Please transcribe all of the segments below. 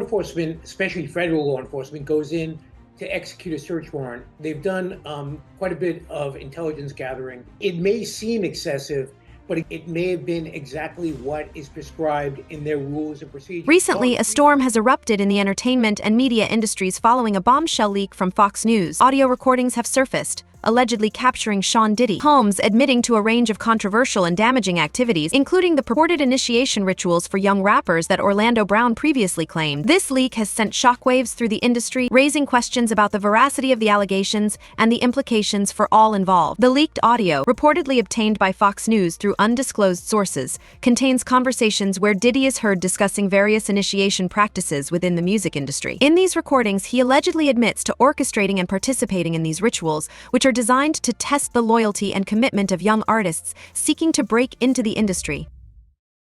Enforcement, especially federal law enforcement, goes in to execute a search warrant. They've done quite a bit of intelligence gathering. It may seem excessive, but it may have been exactly what is prescribed in their rules and procedures. Recently, a storm has erupted in the entertainment and media industries following a bombshell leak from Fox News. Audio recordings have surfaced, allegedly capturing Sean Diddy Combs admitting to a range of controversial and damaging activities, including the purported initiation rituals for young rappers that Orlando Brown previously claimed. This leak has sent shockwaves through the industry, raising questions about the veracity of the allegations and the implications for all involved. The leaked audio, reportedly obtained by Fox News through undisclosed sources, contains conversations where Diddy is heard discussing various initiation practices within the music industry. In these recordings, he allegedly admits to orchestrating and participating in these rituals, which are designed to test the loyalty and commitment of young artists seeking to break into the industry.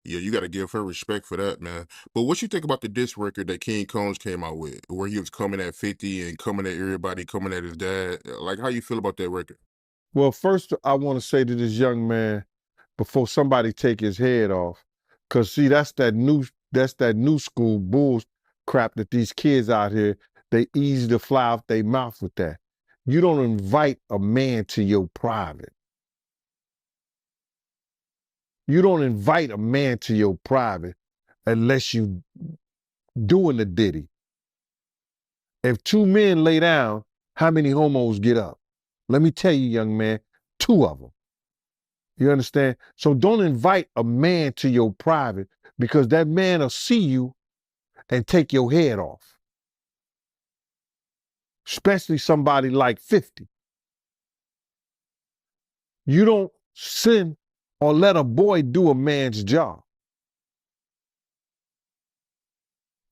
Yeah, you got to give her respect for that, man. But what you think about the diss record that King Combs came out with, where he was coming at 50 and coming at everybody, coming at his dad? Like, how you feel about that record? Well, first, I want to say to this young man, before somebody take his head off, because see, that's that new school bull crap that these kids out here, they easy to fly off their mouth with that. You don't invite a man to your private. You don't invite a man to your private unless you doing the Diddy. If two men lay down, how many homos get up? Let me tell you, young man, 2 of them. You understand? So don't invite a man to your private, because that man will see you and take your head off. Especially somebody like 50. You don't send or let a boy do a man's job.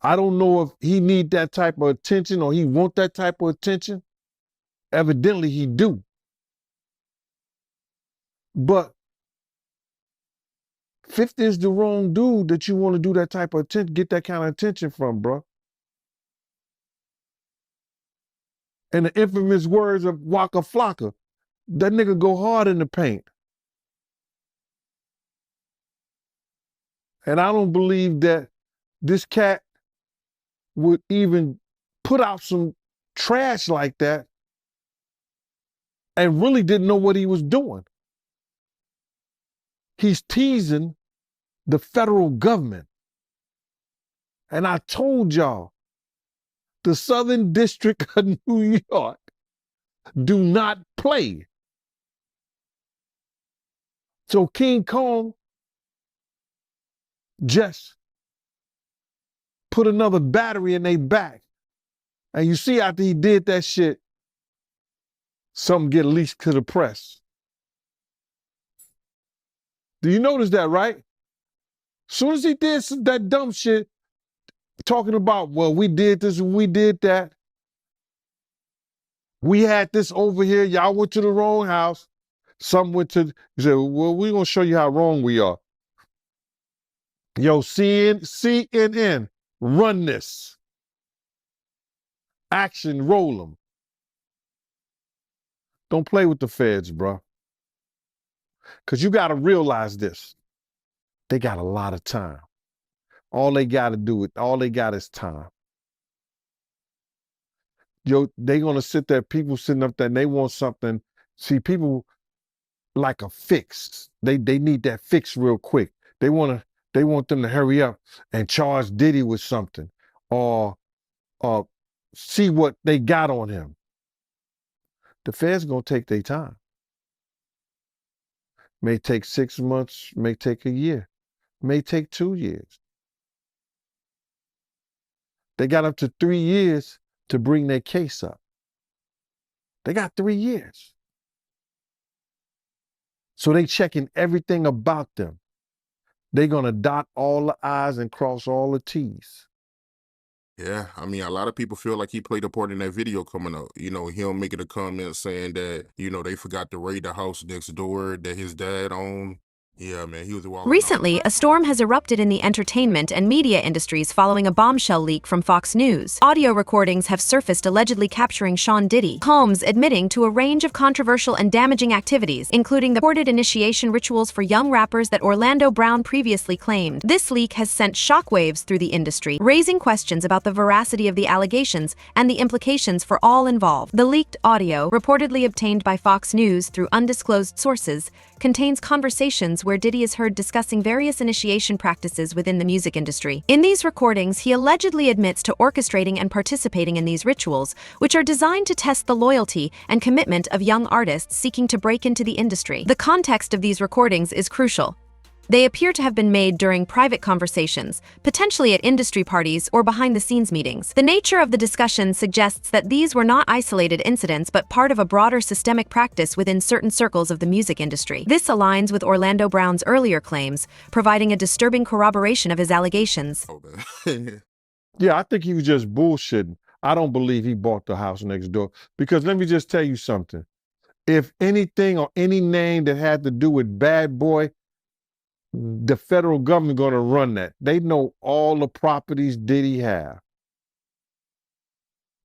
I don't know if he need that type of attention or he want that type of attention. Evidently he do. But 50 is the wrong dude that you want to do that type of attention, get that kind of attention from, bro. And the infamous words of Waka Flocka, that nigga go hard in the paint. And I don't believe that this cat would even put out some trash like that and really didn't know what he was doing. He's teasing the federal government. And I told y'all, the Southern District of New York do not play. So King Kong just put another battery in their back. And you see, after he did that shit, something get leaked to the press. Do you notice that, right? Soon as he did that dumb shit, talking about, well, we did this and we did that. We had this over here. Y'all went to the wrong house. Some went to, he said, well, we're going to show you how wrong we are. Yo, CNN, run this. Action, roll them. Don't play with the feds, bro. Because you got to realize this. They got a lot of time. All they got is time. Yo, they going to sit there, people sitting up there, and they want something. See, people like a fix. They need that fix real quick. They want them to hurry up and charge Diddy with something or see what they got on him. The feds going to take their time. May take 6 months, may take a year, may take 2 years. They got up to 3 years to bring their case up. They got 3 years. So they checking everything about them. They're going to dot all the I's and cross all the T's. Yeah, I mean, a lot of people feel like he played a part in that video coming up. You know, him making a comment saying that, you know, they forgot to raid the house next door that his dad owned. Yeah, man, he was wilding out. Recently, a storm has erupted in the entertainment and media industries following a bombshell leak from Fox News. Audio recordings have surfaced allegedly capturing Sean Diddy Combs admitting to a range of controversial and damaging activities, including the purported initiation rituals for young rappers that Orlando Brown previously claimed. This leak has sent shockwaves through the industry, raising questions about the veracity of the allegations and the implications for all involved. The leaked audio, reportedly obtained by Fox News through undisclosed sources, contains conversations where Diddy is heard discussing various initiation practices within the music industry. In these recordings, he allegedly admits to orchestrating and participating in these rituals, which are designed to test the loyalty and commitment of young artists seeking to break into the industry. The context of these recordings is crucial. They appear to have been made during private conversations, potentially at industry parties or behind-the-scenes meetings. The nature of the discussion suggests that these were not isolated incidents but part of a broader systemic practice within certain circles of the music industry. This aligns with Orlando Brown's earlier claims, providing a disturbing corroboration of his allegations. Oh, man. Yeah, I think he was just bullshitting. I don't believe he bought the house next door. Because let me just tell you something. If anything or any name that had to do with Bad Boy, the federal government going to run that. They know all the properties Diddy have.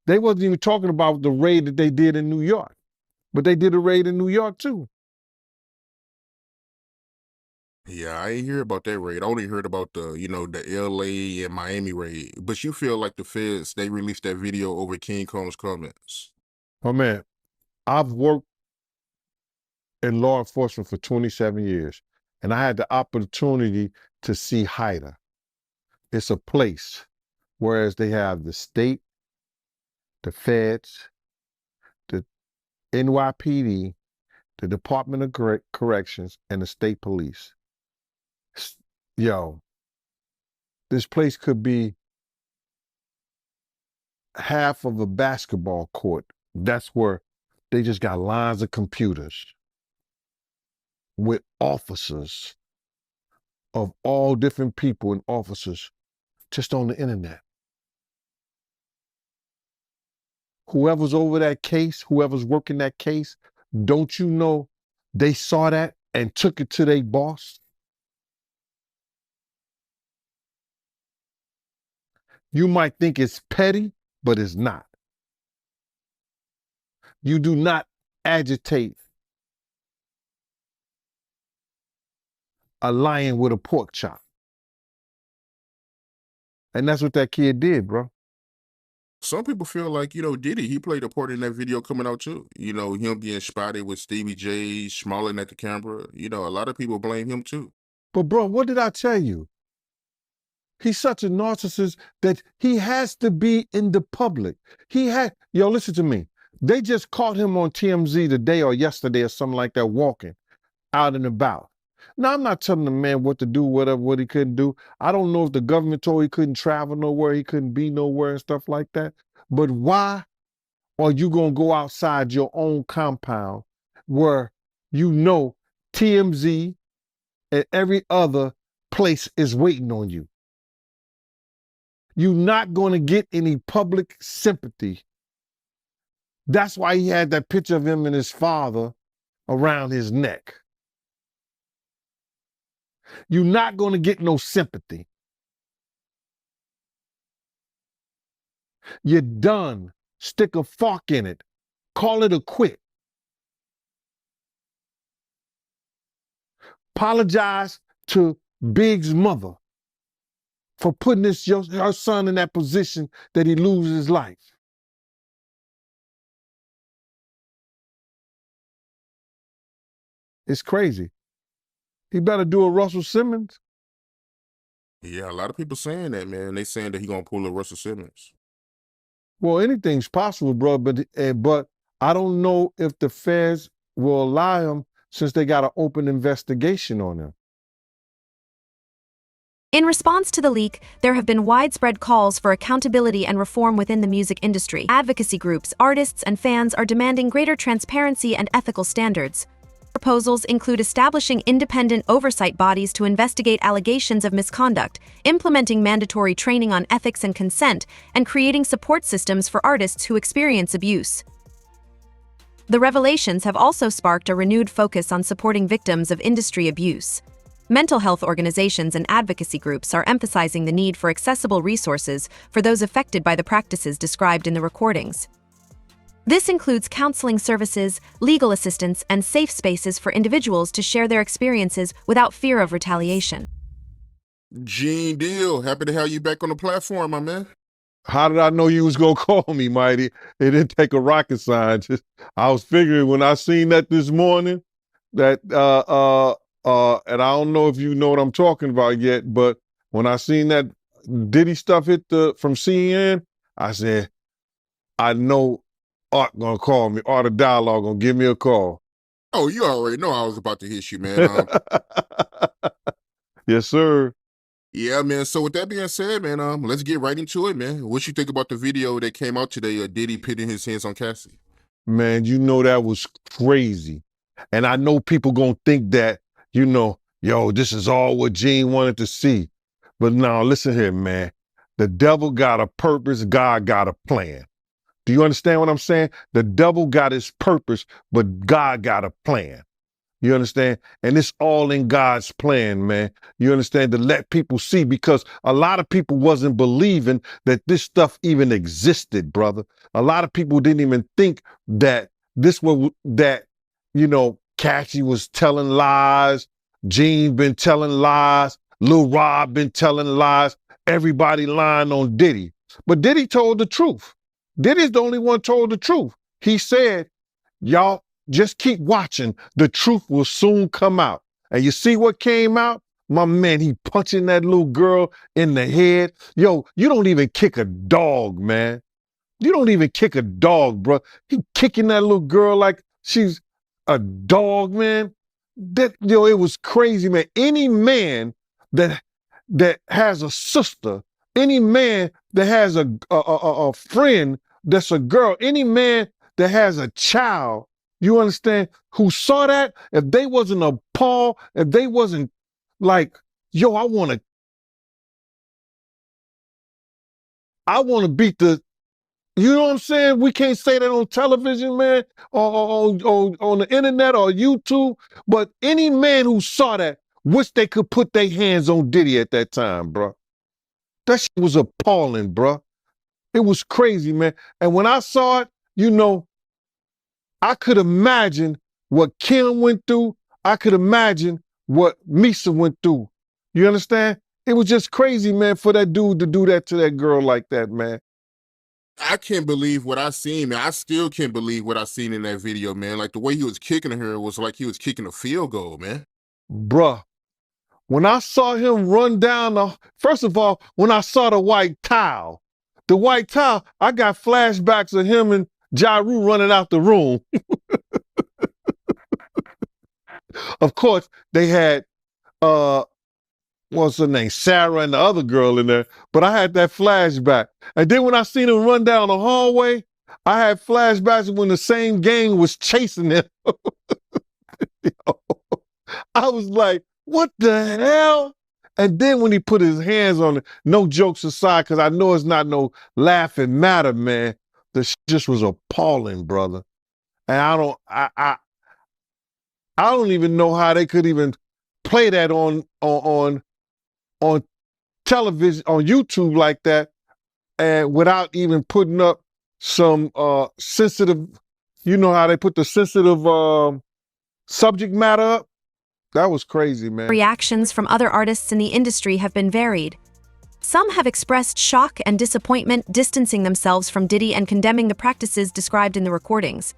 They wasn't even talking about the raid that they did in New York, but they did a raid in New York too. Yeah, I ain't hear about that raid. I only heard about the LA and Miami raid. But you feel like the feds, they released that video over King Combs' comments. Oh man, I've worked in law enforcement for 27 years. And I had the opportunity to see HIDA. It's a place, whereas they have the state, the feds, the NYPD, the Department of Corrections, and the state police. Yo, this place could be half of a basketball court. That's where they just got lines of computers with officers of all different people and officers just on the internet. Whoever's over that case, whoever's working that case, don't you know they saw that and took it to their boss? You might think it's petty, but it's not. You do not agitate a lion with a pork chop. And that's what that kid did, bro. Some people feel like, Diddy, he played a part in that video coming out too. Him being spotted with Stevie J, smiling at the camera. A lot of people blame him too. But bro, what did I tell you? He's such a narcissist that he has to be in the public. Listen to me. They just caught him on TMZ today or yesterday or something like that, walking out and about. Now, I'm not telling the man what to do, what he couldn't do. I don't know if the government told he couldn't travel nowhere, he couldn't be nowhere and stuff like that. But why are you going to go outside your own compound where TMZ and every other place is waiting on you? You're not going to get any public sympathy. That's why he had that picture of him and his father around his neck. You're not going to get no sympathy. You're done. Stick a fork in it. Call it a quit. Apologize to Big's mother for putting her son in that position that he loses his life. It's crazy. He better do a Russell Simmons. Yeah, a lot of people saying that, man. They saying that he gonna pull a Russell Simmons. Well, anything's possible, bro, but I don't know if the feds will allow him since they got an open investigation on him. In response to the leak, there have been widespread calls for accountability and reform within the music industry. Advocacy groups, artists, and fans are demanding greater transparency and ethical standards. Proposals include establishing independent oversight bodies to investigate allegations of misconduct, implementing mandatory training on ethics and consent, and creating support systems for artists who experience abuse. The revelations have also sparked a renewed focus on supporting victims of industry abuse. Mental health organizations and advocacy groups are emphasizing the need for accessible resources for those affected by the practices described in the recordings. This includes counseling services, legal assistance, and safe spaces for individuals to share their experiences without fear of retaliation. Gene Deal, happy to have you back on the platform, my man. How did I know you was gonna call me, Mighty? It didn't take a rocket scientist. I was figuring when I seen that this morning, that and I don't know if you know what I'm talking about yet, but when I seen that Diddy stuff hit from CNN, I said, I know Art gonna call me. Art of Dialogue gonna give me a call. Oh, you already know I was about to hit you, man. Yes, sir. Yeah, man. So with that being said, man, let's get right into it, man. What you think about the video that came out today of Diddy pitting his hands on Cassie? Man, you know that was crazy. And I know people gonna think that, yo, this is all what Gene wanted to see. But now, listen here, man. The devil got a purpose, God got a plan. Do you understand what I'm saying? The devil got his purpose, but God got a plan. You understand? And it's all in God's plan, man. You understand? To let people see, because a lot of people wasn't believing that this stuff even existed, brother. A lot of people didn't even think that Cassie was telling lies, Gene been telling lies, Lil Rob been telling lies, everybody lying on Diddy. But Diddy told the truth. Diddy's the only one told the truth. He said, y'all, just keep watching. The truth will soon come out. And you see what came out? My man, he punching that little girl in the head. Yo, you don't even kick a dog, man. You don't even kick a dog, bro. He kicking that little girl like she's a dog, man. It was crazy, man. Any man that has a sister, any man that has a friend that's a girl, any man that has a child, you understand, who saw that, if they wasn't appalled, if they wasn't like, yo, I want to beat the, you know what I'm saying? We can't say that on television, man, or on the internet or YouTube, but any man who saw that, wish they could put their hands on Diddy at that time, bro. That shit was appalling, bro. It was crazy, man. And when I saw it, I could imagine what Kim went through. I could imagine what Misa went through. You understand? It was just crazy, man, for that dude to do that to that girl like that, man. I can't believe what I seen, man. I still can't believe what I seen in that video, man. Like the way he was kicking her was like he was kicking a field goal, man. Bruh, when I saw him run down first of all, when I saw the white towel, I got flashbacks of him and Ja Rule running out the room. Of course, they had, what's her name, Sarah and the other girl in there, but I had that flashback. And then when I seen him run down the hallway, I had flashbacks when the same gang was chasing him. I was like, what the hell? And then when he put his hands on it, no jokes aside, because I know it's not no laughing matter, man. The shit just was appalling, brother. And I don't even know how they could even play that on television, on YouTube like that, and without even putting up some sensitive, you know how they put the sensitive subject matter up? That was crazy, man. Reactions from other artists in the industry have been varied. Some have expressed shock and disappointment, distancing themselves from Diddy and condemning the practices described in the recordings.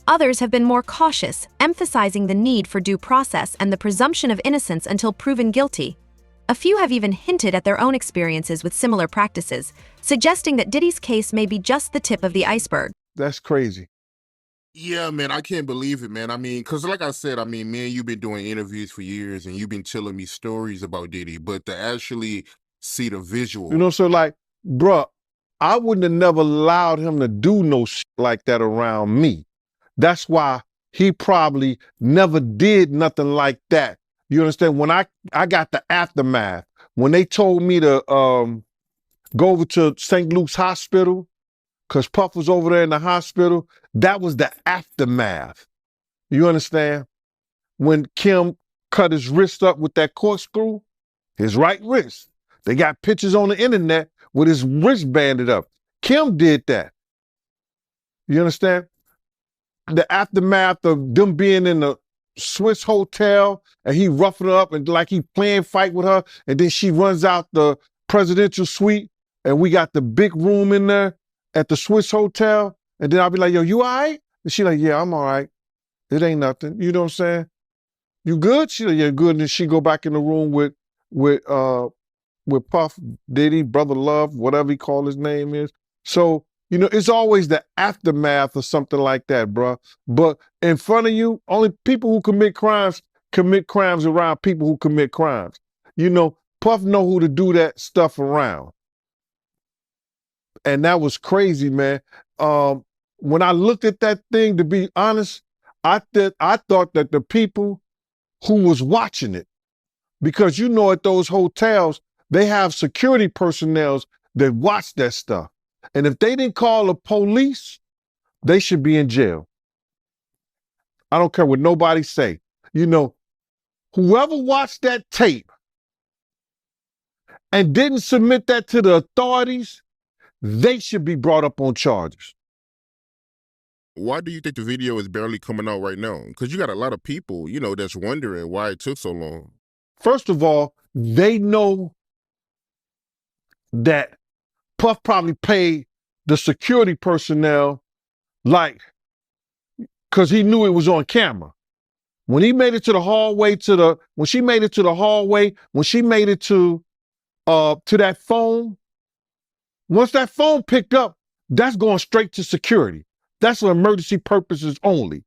Others have been more cautious, emphasizing the need for due process and the presumption of innocence until proven guilty. A few have even hinted at their own experiences with similar practices, suggesting that Diddy's case may be just the tip of the iceberg. That's crazy. Yeah, man, I can't believe it, man. I mean, because like I said, I mean, me and you've been doing interviews for years and you've been telling me stories about Diddy, but to actually see the visual. You know, so like, bruh, I wouldn't have never allowed him to do no shit like that around me. That's why he probably never did nothing like that. You understand? When I got the aftermath, when they told me to go over to St. Luke's Hospital, because Puff was over there in the hospital, that was the aftermath. You understand? When Kim cut his wrist up with that corkscrew, his right wrist. They got pictures on the internet with his wrist banded up. Kim did that. You understand? The aftermath of them being in the Swiss hotel and he roughing her up and like he playing fight with her, and then she runs out the presidential suite and we got the big room in there at the Swiss hotel, and then I'll be like, yo, you all right? And she like, yeah, I'm all right. It ain't nothing. You know what I'm saying? You good? She like, yeah, good. And then she go back in the room with Puff, Diddy, Brother Love, whatever he call his name is. So, you know, it's always the aftermath of something like that, bro. But in front of you, only people who commit crimes around people who commit crimes. You know, Puff know who to do that stuff around. And that was crazy, man. When I looked at that thing, to be honest, I thought that the people who was watching it, because you know at those hotels, they have security personnel that watch that stuff. And if they didn't call the police, they should be in jail. I don't care what nobody say. You know, whoever watched that tape and didn't submit that to the authorities, they should be brought up on charges. Why do you think the video is barely coming out right now? Because you got a lot of people, you know, that's wondering why it took so long. First of all, they know that Puff probably paid the security personnel, like, because he knew it was on camera. When he made it to the hallway, when she made it to that phone, once that phone picked up, that's going straight to security. That's for emergency purposes only.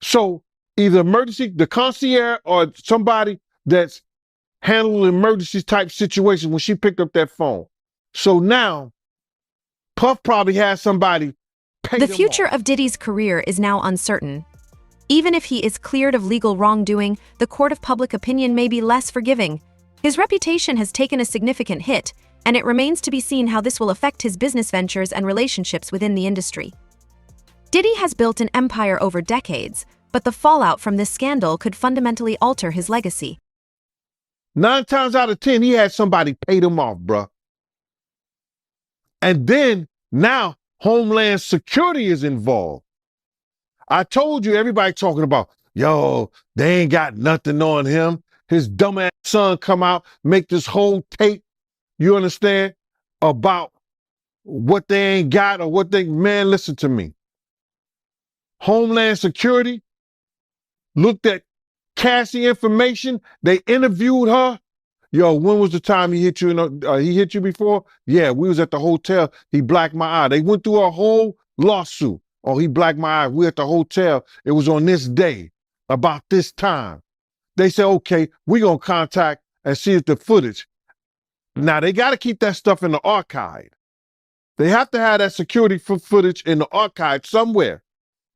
So either the concierge or somebody that's handling emergency type situations when she picked up that phone. So now, Puff probably has somebody pay The them future off. of Diddy's career is now uncertain. Even if he is cleared of legal wrongdoing, the court of public opinion may be less forgiving. His reputation has taken a significant hit, and it remains to be seen how this will affect his business ventures and relationships within the industry. Diddy has built an empire over decades, but the fallout from this scandal could fundamentally alter his legacy. 9 times out of 10, he had somebody pay them off, bruh. And then now Homeland Security is involved. I told you, everybody talking about, yo, they ain't got nothing on him. His dumbass son come out, make this whole tape, you understand, about what they ain't got or man, listen to me. Homeland Security looked at Cassie information. They interviewed her. Yo, when was the time he hit you? He hit you before? Yeah, we was at the hotel. He blacked my eye. They went through a whole lawsuit. Oh, he blacked my eye. We at the hotel. It was on this day, about this time. They said, okay, we gonna contact and see if the footage. Now they got to keep that stuff in the archive. They have to have that security footage in the archive somewhere.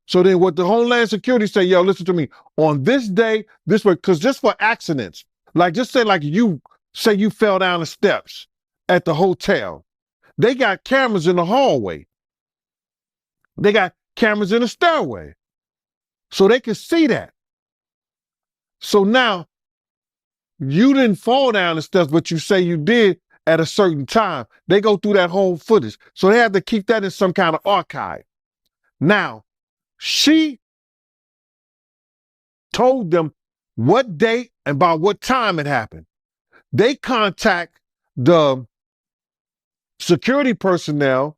So then what the Homeland Security say, yo, listen to me, on this day, this way, because just for accidents, like just say like you fell down the steps at the hotel. They got cameras in the hallway. They got cameras in the stairway. So they can see that. So now you didn't fall down the steps, but you say you did at a certain time. They go through that whole footage. So they have to keep that in some kind of archive. Now, she told them what date and by what time it happened. They contact the security personnel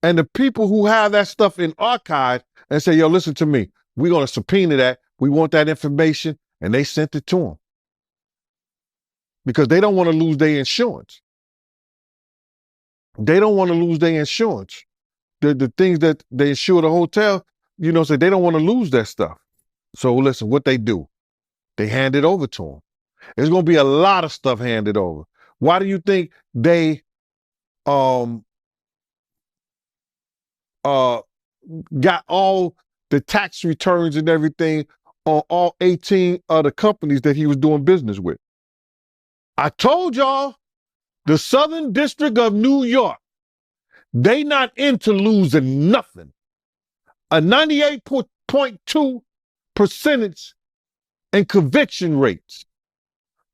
and the people who have that stuff in archive and say, yo, listen to me. We're going to subpoena that. We want that information. And they sent it to them because they don't want to lose their insurance. They don't want to lose their insurance. The things that they insure the hotel, you know, so they don't want to lose that stuff. So listen, what they do, they hand it over to them. There's going to be a lot of stuff handed over. Why do you think they got all the tax returns and everything on all 18 other companies that he was doing business with? I told y'all, the Southern District of New York, they not into losing nothing. A 98.2 percentage and conviction rates.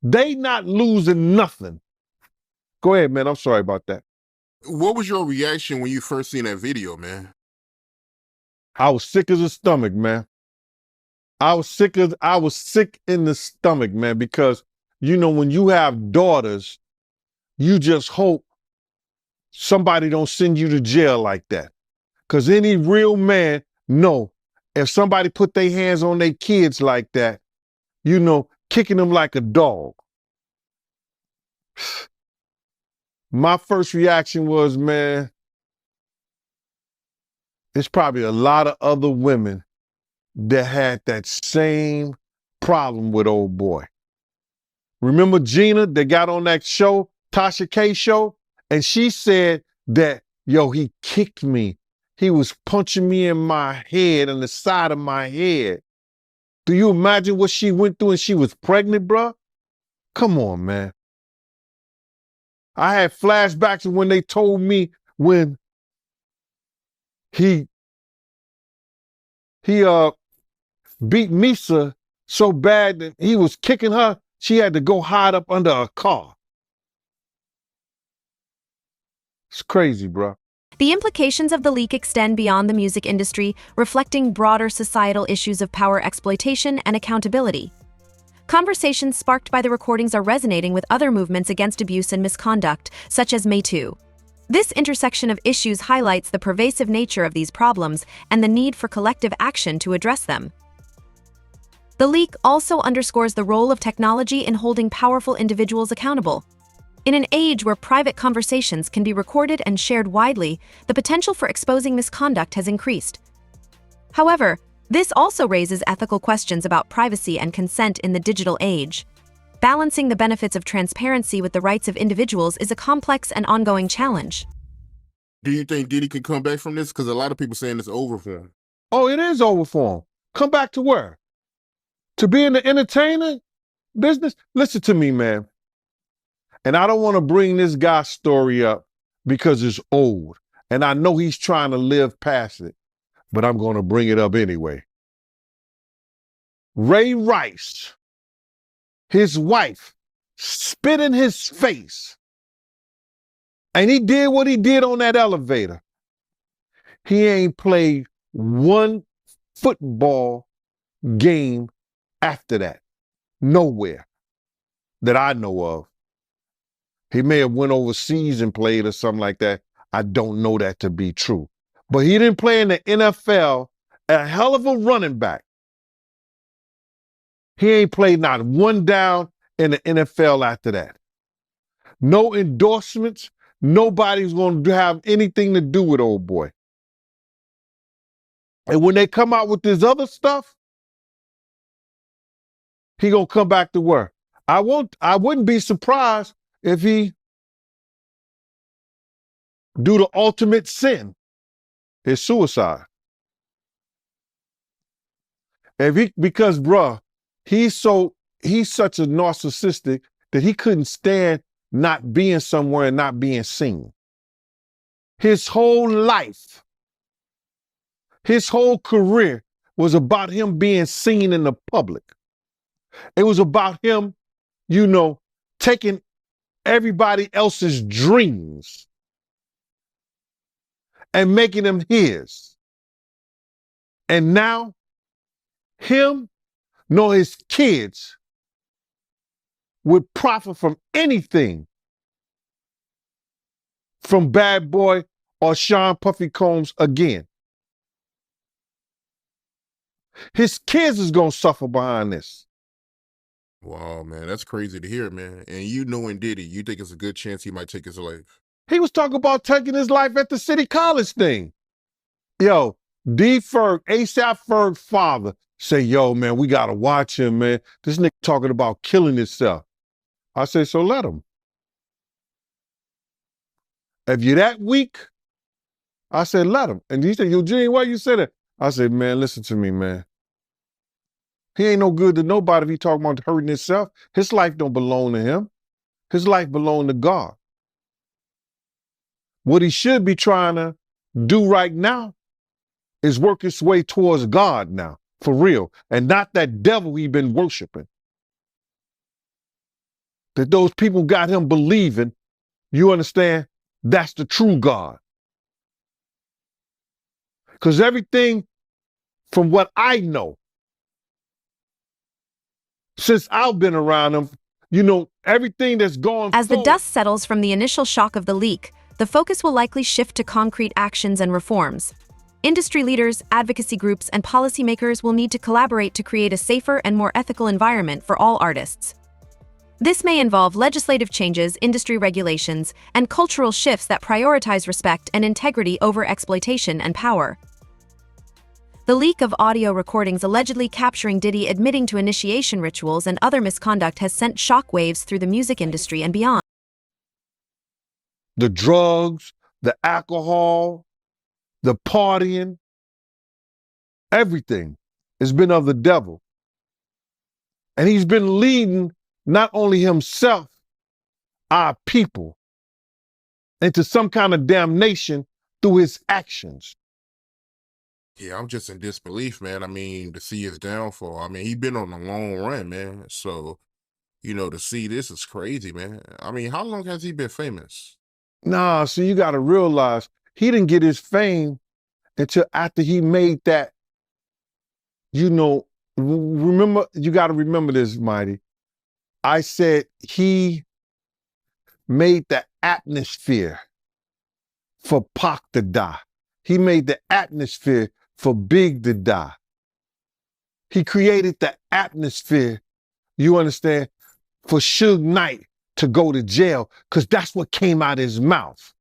They not losing nothing. Go ahead, man. I'm sorry about that. What was your reaction when you first seen that video, man? I was sick as a stomach, man. I was sick in the stomach, man, because you know, when you have daughters, you just hope somebody don't send you to jail like that. Because any real man know if somebody put their hands on their kids like that, you know, kicking them like a dog. My first reaction was, man, it's probably a lot of other women that had that same problem with old boy. Remember Gina that got on that show, Tasha K show? And she said that, yo, he kicked me. He was punching me in my head and the side of my head. Do you imagine what she went through and she was pregnant, bruh? Come on, man. I had flashbacks of when they told me when he beat Misa so bad that he was kicking her, she had to go hide up under a car. It's crazy, bro. The implications of the leak extend beyond the music industry, reflecting broader societal issues of power exploitation and accountability. Conversations sparked by the recordings are resonating with other movements against abuse and misconduct, such as Me Too. This intersection of issues highlights the pervasive nature of these problems and the need for collective action to address them. The leak also underscores the role of technology in holding powerful individuals accountable. In an age where private conversations can be recorded and shared widely, the potential for exposing misconduct has increased. However, this also raises ethical questions about privacy and consent in the digital age. Balancing the benefits of transparency with the rights of individuals is a complex and ongoing challenge. Do you think Diddy can come back from this? Because a lot of people saying it's over for him. Oh, it is over for him. Come back to where? To be in the entertainment business? Listen to me, man. And I don't want to bring this guy's story up because it's old. And I know he's trying to live past it, but I'm going to bring it up anyway. Ray Rice, his wife, spit in his face. And he did what he did on that elevator. He ain't played one football game after that. Nowhere that I know of. He may have went overseas and played or something like that. I don't know that to be true. But he didn't play in the NFL, a hell of a running back. He ain't played not one down in the NFL after that. No endorsements. Nobody's going to have anything to do with old boy. And when they come out with this other stuff, he going to come back to work. I wouldn't be surprised if he do the ultimate sin, is suicide. Because bruh, he's such a narcissistic that he couldn't stand not being somewhere and not being seen. His whole life, his whole career was about him being seen in the public. It was about him, you know, taking everybody else's dreams and making them his. And now, him nor his kids would profit from anything from Bad Boy or Sean Puffy Combs again. His kids is gonna suffer behind this. Wow, man, that's crazy to hear, man. And you knowing Diddy, you think it's a good chance he might take his life? He was talking about taking his life at the City College thing. Yo, D. Ferg, ASAP Ferg's father, say, yo, man, we gotta watch him, man. This nigga talking about killing himself. I say, so let him. If you're that weak, I said, let him. And he said, Eugene, why you say that? I said, man, listen to me, man. He ain't no good to nobody if he talking about hurting himself. His life don't belong to him. His life belong to God. What he should be trying to do right now is work his way towards God now. for real, and not that devil he been worshiping. That those people got him believing, you understand, that's the true God. Because everything from what I know, since I've been around him, you know, everything that's gone As the forward. dust settles from the initial shock of the leak, the focus will likely shift to concrete actions and reforms. Industry leaders, advocacy groups, and policymakers will need to collaborate to create a safer and more ethical environment for all artists. This may involve legislative changes, industry regulations, and cultural shifts that prioritize respect and integrity over exploitation and power. The leak of audio recordings allegedly capturing Diddy admitting to initiation rituals and other misconduct has sent shockwaves through the music industry and beyond. The drugs, the alcohol, the partying, everything has been of the devil. And he's been leading not only himself, our people, into some kind of damnation through his actions. Yeah, I'm just in disbelief, man. I mean, to see his downfall. I mean, he's been on a long run, man. So, you know, to see this is crazy, man. I mean, how long has he been famous? Nah, so you got to realize he didn't get his fame until after he made that, you know, remember, you got to remember this, Mighty. I said he made the atmosphere for Pac to die. He made the atmosphere for Big to die. He created the atmosphere, you understand, for Suge Knight to go to jail, because that's what came out of his mouth.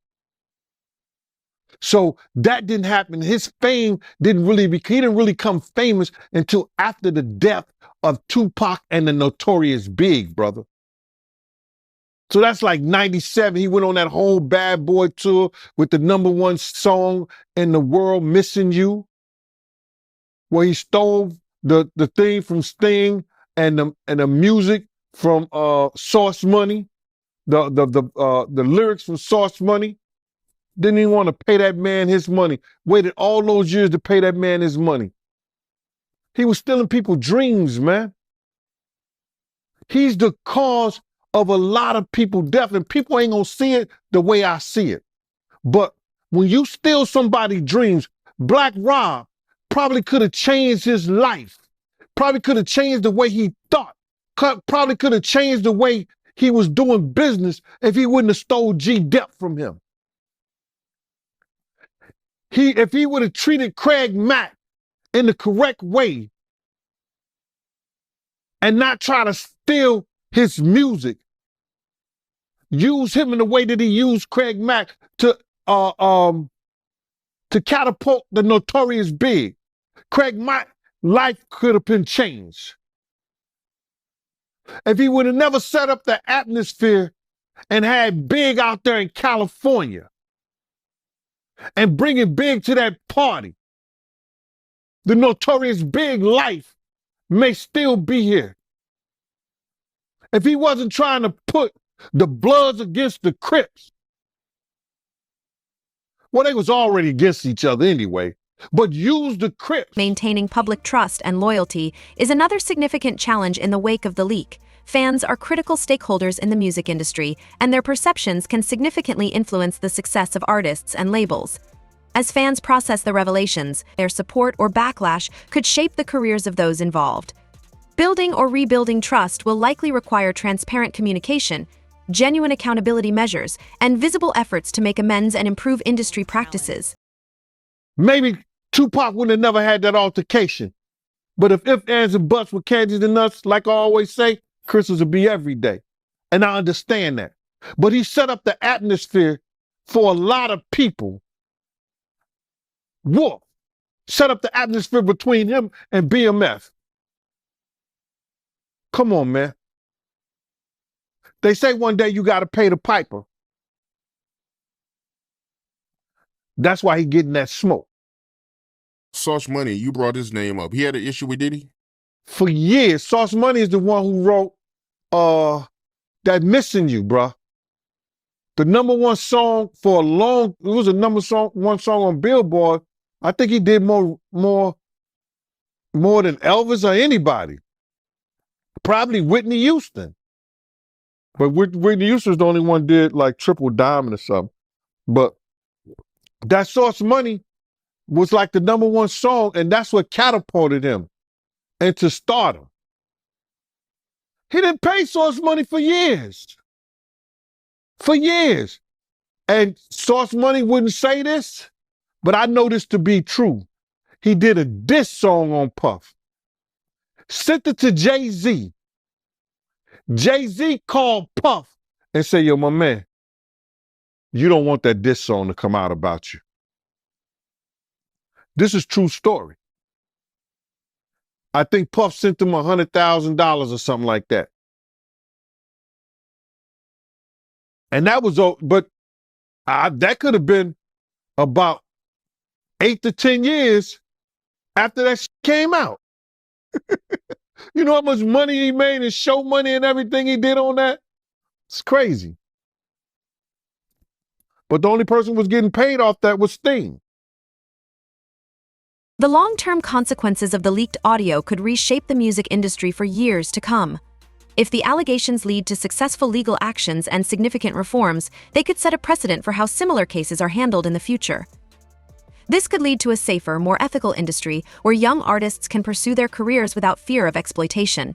So that didn't happen. His fame he didn't really come famous until after the death of Tupac and the Notorious Big, brother. So that's like 97. He went on that whole Bad Boy tour with the #1 song in the world, Missing You, where he stole the thing from Sting and the music from Source Money, the lyrics from Source Money. Didn't even want to pay that man his money. Waited all those years to pay that man his money. He was stealing people's dreams, man. He's the cause of a lot of people's death, and people ain't gonna see it the way I see it. But when you steal somebody's dreams, Black Rob probably could have changed his life. Probably could have changed the way he thought. Probably could have changed the way he was doing business if he wouldn't have stole G-Dep from him. If he would have treated Craig Mack in the correct way and not try to steal his music, use him in the way that he used Craig Mack to catapult the Notorious Big, Craig Mack's life could have been changed. If he would have never set up the atmosphere and had Big out there in California and bringing Big to that party, the Notorious Big life may still be here. If he wasn't trying to put the Bloods against the Crips, well, they was already against each other anyway, but use the Crips. Maintaining public trust and loyalty is another significant challenge in the wake of the leak. Fans are critical stakeholders in the music industry, and their perceptions can significantly influence the success of artists and labels. As fans process the revelations, their support or backlash could shape the careers of those involved. Building or rebuilding trust will likely require transparent communication, genuine accountability measures, and visible efforts to make amends and improve industry practices. Maybe Tupac wouldn't have never had that altercation. But if ands, and buts were candies and nuts, like I always say, Christmas would be every day. And I understand that. But he set up the atmosphere for a lot of people. Wolf set up the atmosphere between him and BMF. Come on, man. They say one day you got to pay the piper. That's why he getting that smoke. Sauce Money, you brought his name up. He had an issue with Diddy? For years, Sauce Money is the one who wrote that Missing You, bruh. The #1 song for a long, it was a #1 song on Billboard. I think he did more more than Elvis or anybody. Probably Whitney Houston. But Whitney Houston's the only one did like Triple Diamond or something. But that Source Money was like the #1 song, and that's what catapulted him into stardom. He didn't pay Source Money for years. For years. And Source Money wouldn't say this, but I know this to be true. He did a diss song on Puff. Sent it to Jay-Z. Jay-Z called Puff and said, yo, my man, you don't want that diss song to come out about you. This is true story. I think Puff sent him $100,000 or something like that. And that was, but that could have been about 8 to 10 years after that came out. You know how much money he made and show money and everything he did on that? It's crazy. But the only person who was getting paid off that was Sting. The long-term consequences of the leaked audio could reshape the music industry for years to come. If the allegations lead to successful legal actions and significant reforms, they could set a precedent for how similar cases are handled in the future. This could lead to a safer, more ethical industry where young artists can pursue their careers without fear of exploitation.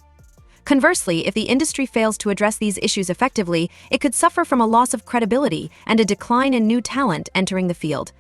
Conversely, if the industry fails to address these issues effectively, it could suffer from a loss of credibility and a decline in new talent entering the field.